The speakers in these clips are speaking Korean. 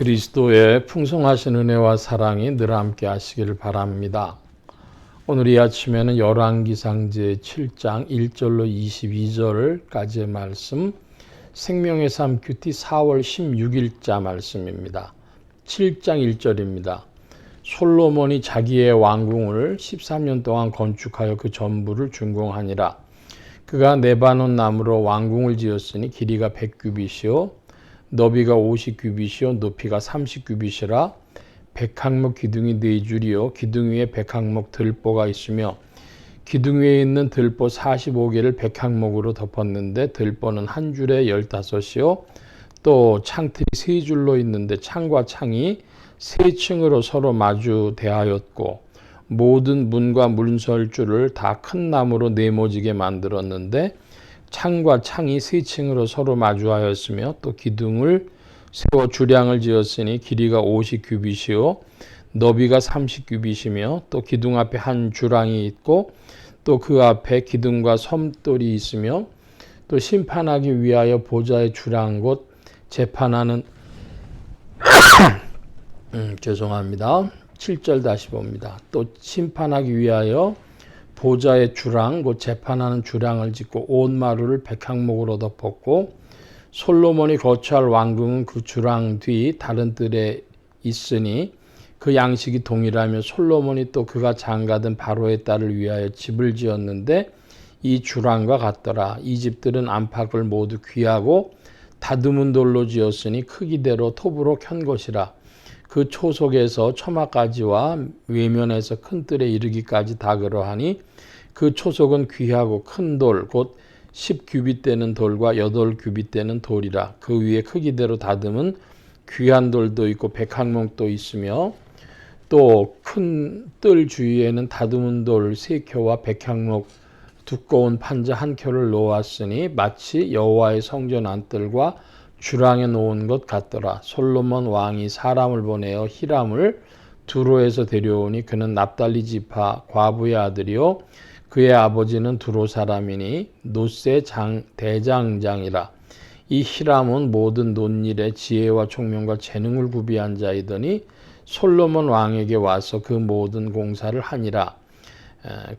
그리스도의 풍성하신 은혜와 사랑이 늘 함께 하시기를 바랍니다. 오늘 이 아침에는 열왕기상제 7장 1절로 22절까지의 말씀, 생명의 삶 큐티 4월 16일자 말씀입니다. 7장 1절입니다. 솔로몬이 자기의 왕궁을 13년 동안 건축하여 그 전부를 준공하니라. 그가 네바논 나무로 왕궁을 지었으니 길이가 100규빗이요 너비가 50규빗이요 높이가 30규빗이라. 백항목 기둥이 4줄이요 기둥 위에 백항목 들보가 있으며 기둥 위에 있는 들보 45개를 백항목으로 덮었는데 들보는 한 줄에 15이요 또 창틀이 3줄로 있는데 창과 창이 3층으로 서로 마주 대하였고 모든 문과 문설주를 다 큰 나무로 네모지게 만들었는데 창과 창이 3층으로 서로 마주하였으며 또 기둥을 세워 주량을 지었으니 길이가 50규빗이요 너비가 30규빗이며 또 기둥 앞에 한 주랑이 있고 또 그 앞에 기둥과 섬돌이 있으며 또 심판하기 위하여 보좌의 주랑 곧 재판하는 죄송합니다. 7절 다시 봅니다. 또 심판하기 위하여 보좌의 주랑 곧 재판하는 주랑을 짓고 온 마루를 백항목으로 덮었고 솔로몬이 거처할 왕궁은 그 주랑 뒤 다른 뜰에 있으니 그 양식이 동일하며 솔로몬이 또 그가 장가든 바로의 딸을 위하여 집을 지었는데 이 주랑과 같더라. 이 집들은 안팎을 모두 귀하고 다듬은 돌로 지었으니 크기대로 톱으로 켠 것이라. 그 초속에서 처마까지와 외면에서 큰 뜰에 이르기까지 다 그러하니 그 초속은 귀하고 큰 돌 곧 10규빗 되는 돌과 8규빗 되는 돌이라. 그 위에 크기대로 다듬은 귀한 돌도 있고 백항목도 있으며 또 큰 뜰 주위에는 다듬은 돌 3켜와 백항목 두꺼운 판자 1켜를 놓았으니 마치 여호와의 성전 안뜰과 주랑에 놓은 것 같더라. 솔로몬 왕이 사람을 보내어 히람을 두로에서 데려오니 그는 납달리 지파 과부의 아들이요 그의 아버지는 두로 사람이니 노세 대장장이라. 이 히람은 모든 논일에 지혜와 총명과 재능을 구비한 자이더니 솔로몬 왕에게 와서 그 모든 공사를 하니라.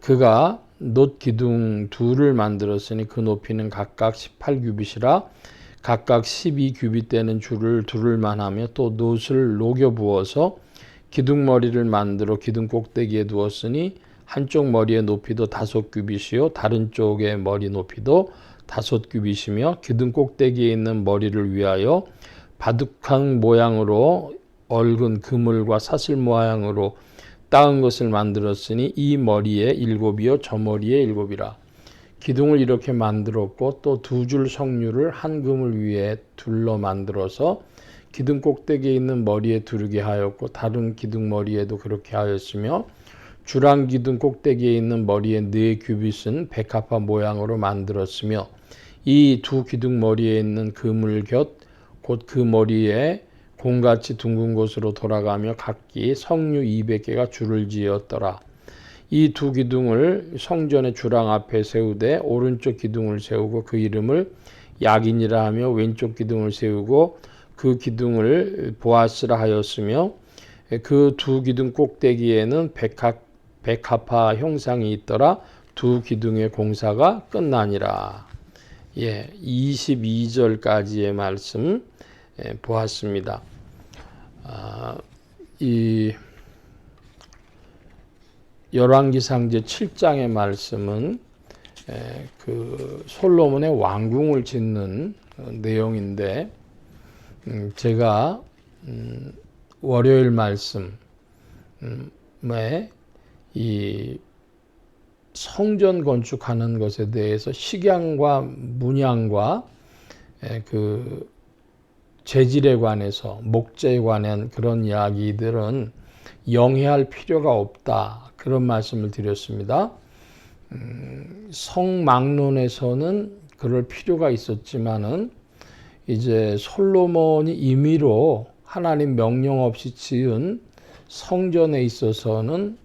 그가 놋 기둥 둘을 만들었으니 그 높이는 각각 18규빗이라. 각각 12규빗 되는 줄을 두를만 하며 또 놋을 녹여 부어서 기둥머리를 만들어 기둥 꼭대기에 두었으니 한쪽 머리의 높이도 5규빗이요 다른 쪽의 머리 높이도 5규빗이며 기둥 꼭대기에 있는 머리를 위하여 바둑한 모양으로 얽은 그물과 사슬 모양으로 따은 것을 만들었으니 이 머리에 7이요 저 머리에 7이라. 기둥을 이렇게 만들었고 또 2줄 석류를 한 그물 위에 둘러 만들어서 기둥 꼭대기에 있는 머리에 두르게 하였고 다른 기둥 머리에도 그렇게 하였으며 주랑 기둥 꼭대기에 있는 머리의 4규빗은 백합화 모양으로 만들었으며 이 2 기둥 머리에 있는 그물 곁 곧 그 머리에 공같이 둥근 곳으로 돌아가며 각기 석류 200개가 줄을 지었더라. 이 2 기둥을 성전의 주랑 앞에 세우되 오른쪽 기둥을 세우고 그 이름을 야긴이라 하며 왼쪽 기둥을 세우고 그 기둥을 보아스라 하였으며 그 2 기둥 꼭대기에는 백합화 형상이 있더라. 2 기둥의 공사가 끝나니라. 22절까지의 말씀 보았습니다. 이 열왕기상제 7장의 말씀은 그 솔로몬의 왕궁을 짓는 내용인데 제가 월요일 말씀에 이 성전 건축하는 것에 대해서 식양과 문양과 그 재질에 관해서 목재에 관한 그런 이야기들은 영해할 필요가 없다. 그런 말씀을 드렸습니다. 성막론에서는 그럴 필요가 있었지만은 이제 솔로몬이 임의로 하나님 명령 없이 지은 성전에 있어서는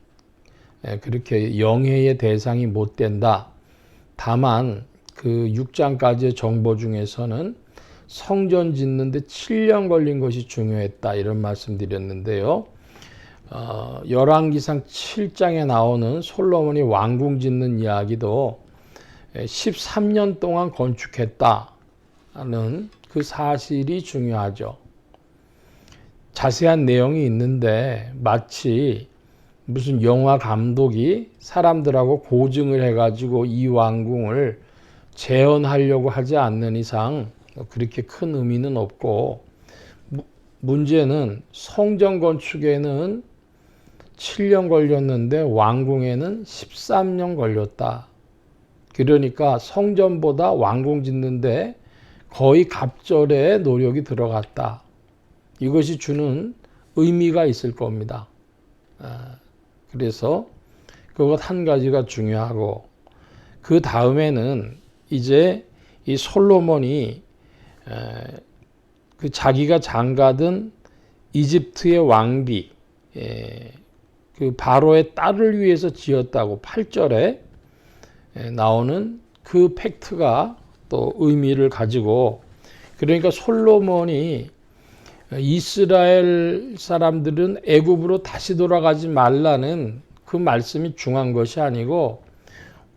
그렇게 영해의 대상이 못 된다. 다만 그 6장까지의 정보 중에서는 성전 짓는데 7년 걸린 것이 중요했다. 이런 말씀 드렸는데요. 열왕기상 7장에 나오는 솔로몬이 왕궁 짓는 이야기도 13년 동안 건축했다는 그 사실이 중요하죠. 자세한 내용이 있는데 마치 무슨 영화 감독이 사람들하고 고증을 해가지고 이 왕궁을 재현하려고 하지 않는 이상 그렇게 큰 의미는 없고, 문제는 성전 건축에는 7년 걸렸는데 왕궁에는 13년 걸렸다. 그러니까 성전보다 왕궁 짓는데 거의 갑절의 노력이 들어갔다. 이것이 주는 의미가 있을 겁니다. 그래서 그것 한 가지가 중요하고, 그 다음에는 이제 이 솔로몬이 그 자기가 장가든 이집트의 왕비 그 바로의 딸을 위해서 지었다고 8절에 나오는 그 팩트가 또 의미를 가지고, 그러니까 솔로몬이 이스라엘 사람들은 애굽으로 다시 돌아가지 말라는 그 말씀이 중요한 것이 아니고,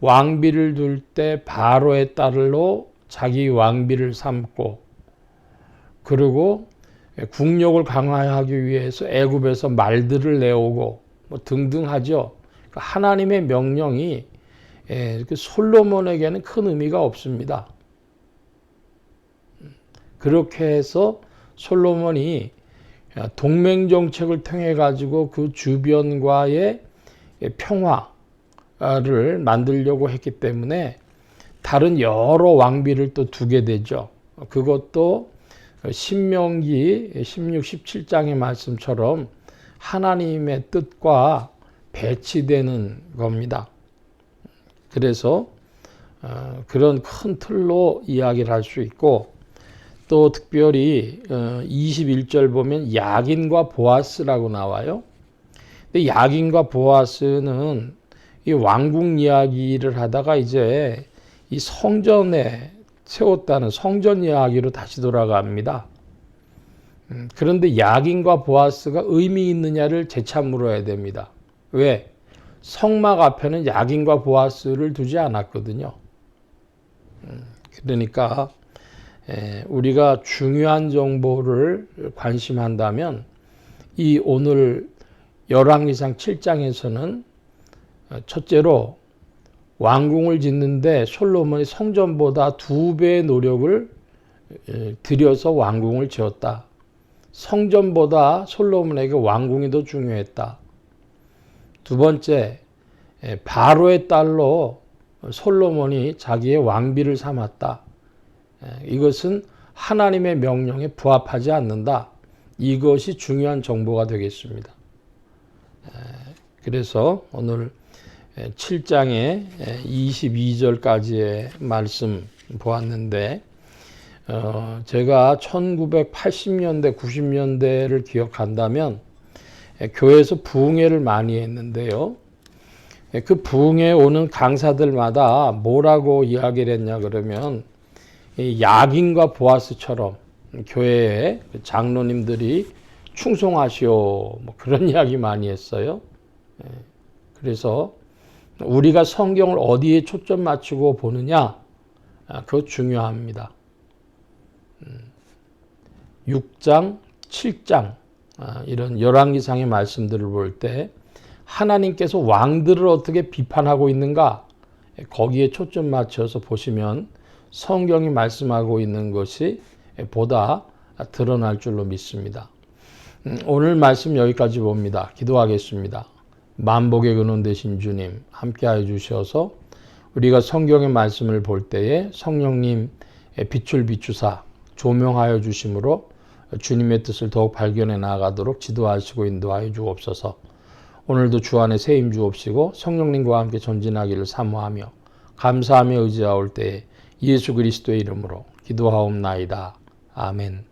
왕비를 둘 때 바로의 딸로 자기 왕비를 삼고, 그리고 국력을 강화하기 위해서 애굽에서 말들을 내오고 뭐 등등 하죠. 하나님의 명령이 솔로몬에게는 큰 의미가 없습니다. 그렇게 해서 솔로몬이 동맹 정책을 통해 가지고 그 주변과의 평화를 만들려고 했기 때문에 다른 여러 왕비를 또 두게 되죠. 그것도 신명기 16, 17장의 말씀처럼 하나님의 뜻과 배치되는 겁니다. 그래서 그런 큰 틀로 이야기를 할 수 있고, 또 특별히 21절 보면 야긴과 보아스라고 나와요. 근데 야긴과 보아스는 이 왕궁 이야기를 하다가 이제 이 성전에 세웠다는 성전 이야기로 다시 돌아갑니다. 그런데 야긴과 보아스가 의미 있느냐를 재차 물어야 됩니다. 왜? 성막 앞에는 야긴과 보아스를 두지 않았거든요. 그러니까 우리가 중요한 정보를 관심한다면 이 오늘 열왕기상 7장에서는 첫째로 왕궁을 짓는데 솔로몬이 성전보다 2배의 노력을 들여서 왕궁을 지었다. 성전보다 솔로몬에게 왕궁이 더 중요했다. 두 번째, 바로의 딸로 솔로몬이 자기의 왕비를 삼았다. 이것은 하나님의 명령에 부합하지 않는다. 이것이 중요한 정보가 되겠습니다. 그래서 오늘 7장의 22절까지의 말씀 보았는데, 제가 1980년대, 90년대를 기억한다면 교회에서 부흥회를 많이 했는데요. 그 부흥회에 오는 강사들마다 뭐라고 이야기를 했냐 그러면, 야긴과 보아스처럼 교회에 장로님들이 충성하시오, 뭐 그런 이야기 많이 했어요. 그래서 우리가 성경을 어디에 초점 맞추고 보느냐, 그거 중요합니다. 6장, 7장 이런 열왕기상의 말씀들을 볼 때 하나님께서 왕들을 어떻게 비판하고 있는가, 거기에 초점 맞춰서 보시면 성경이 말씀하고 있는 것이 보다 드러날 줄로 믿습니다. 오늘 말씀 여기까지 봅니다. 기도하겠습니다. 만복의 근원 되신 주님, 함께하여 주셔서 우리가 성경의 말씀을 볼 때에 성령님 빛을 비추사 조명하여 주심으로 주님의 뜻을 더욱 발견해 나아가도록 지도하시고 인도하여 주옵소서. 오늘도 주 안에 새 힘 주옵시고 성령님과 함께 전진하기를 사모하며 감사하며 의지하올 때에 예수 그리스도의 이름으로 기도하옵나이다. 아멘.